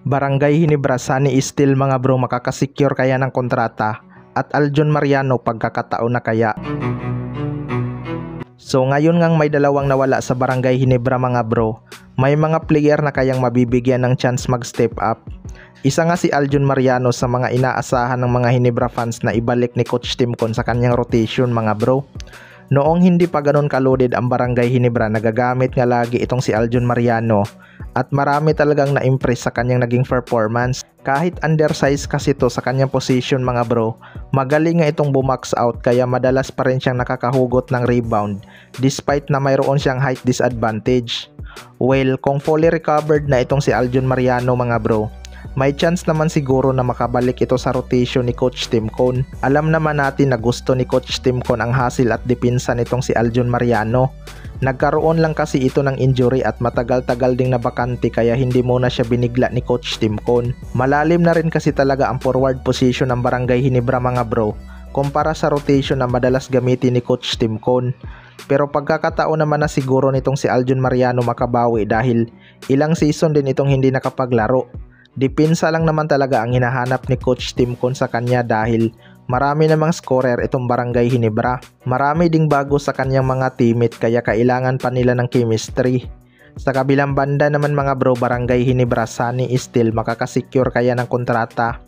Barangay Ginebra Sunny Steele mga bro, makakasecure kaya ng kontrata at Aljon Mariano pagkakataon na kaya. So ngayon ngang may dalawang nawala sa Barangay Ginebra mga bro, may mga player na kayang mabibigyan ng chance mag-step up. Isa nga si Aljon Mariano sa mga inaasahan ng mga Ginebra fans na ibalik ni Coach Timcon sa kanyang rotation mga bro. Noong hindi pa ganun ka-loaded ang Barangay Ginebra, nagagamit nga lagi itong si Aljon Mariano at marami talagang na-impress sa kanyang naging performance. Kahit undersize kasi to sa kanyang position mga bro, magaling nga itong bumax out kaya madalas pa rin siyang nakakahugot ng rebound despite na mayroon siyang height disadvantage. Well, kung fully recovered na itong si Aljon Mariano mga bro, may chance naman siguro na makabalik ito sa rotation ni Coach Timcon. Alam naman natin na gusto ni Coach Timcon ang hasil at depensa nitong si Aljon Mariano. Nagkaroon lang kasi ito ng injury at matagal-tagal ding nabakante kaya hindi muna siya binigla ni Coach Timcon. Malalim na rin kasi talaga ang forward position ng Barangay Ginebra mga bro, kumpara sa rotation na madalas gamitin ni Coach Timcon. Pero pagkakataon naman na siguro nitong si Aljon Mariano makabawi dahil ilang season din itong hindi nakapaglaro. Depensa lang naman talaga ang hinahanap ni Coach Timcon sa kanya dahil marami namang scorer itong Barangay Ginebra. Marami ding bago sa kanyang mga teammate kaya kailangan pa nila ng chemistry. Sa kabilang banda naman mga bro, Barangay Ginebra Sunny Steele makakasecure kaya ng kontrata.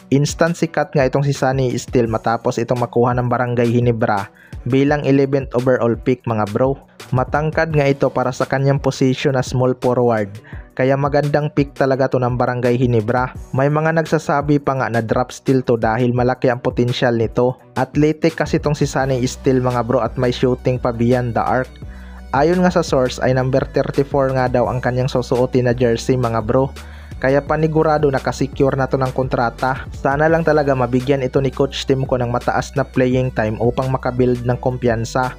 Instant sikat nga itong si Sunny Steele matapos itong makuha ng Barangay Ginebra bilang 11th overall pick mga bro. Matangkad nga ito para sa kanyang position na small forward, kaya magandang pick talaga to ng Barangay Ginebra. May mga nagsasabi pa nga na drop steal to dahil malaki ang potensyal nito. Athletic kasi tong si Sunny Steele mga bro at may shooting pa beyond the arc. Ayon nga sa source ay number 34 nga daw ang kanyang susuotin na jersey mga bro. Kaya panigurado nakasecure na to ng kontrata. Sana lang talaga mabigyan ito ni Coach Timcon ng mataas na playing time upang makabuild ng kumpiyansa.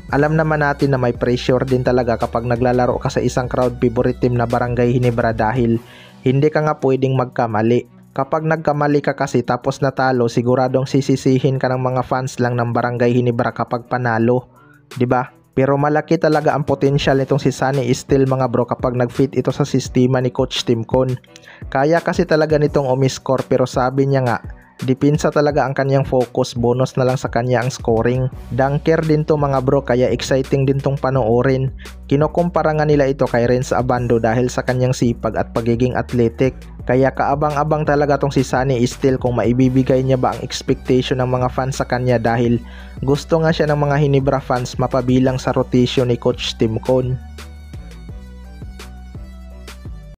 Alam naman natin na may pressure din talaga kapag naglalaro ka sa isang crowd favorite team na Barangay Ginebra dahil hindi ka nga pwedeng magkamali. Kapag nagkamali ka kasi tapos natalo, siguradong sisisihin ka ng mga fans lang ng Barangay Ginebra kapag panalo, 'di ba? Pero malaki talaga ang potensyal nitong si Sunny Steele mga bro kapag nag-fit ito sa sistema ni Coach Timcon. Kaya kasi talaga nitong umiscore pero sabi niya nga, depensa talaga ang kanyang focus, bonus na lang sa kanya ang scoring. Dunker din to mga bro kaya exciting din tong panoorin. Kinukumpara nga nila ito kay Renz Abando dahil sa kanyang sipag at pagiging athletic. Kaya kaabang-abang talaga tong si Sunny Steele kung maibibigay niya ba ang expectation ng mga fans sa kanya dahil gusto nga siya ng mga Ginebra fans mapabilang sa rotation ni Coach Timcon.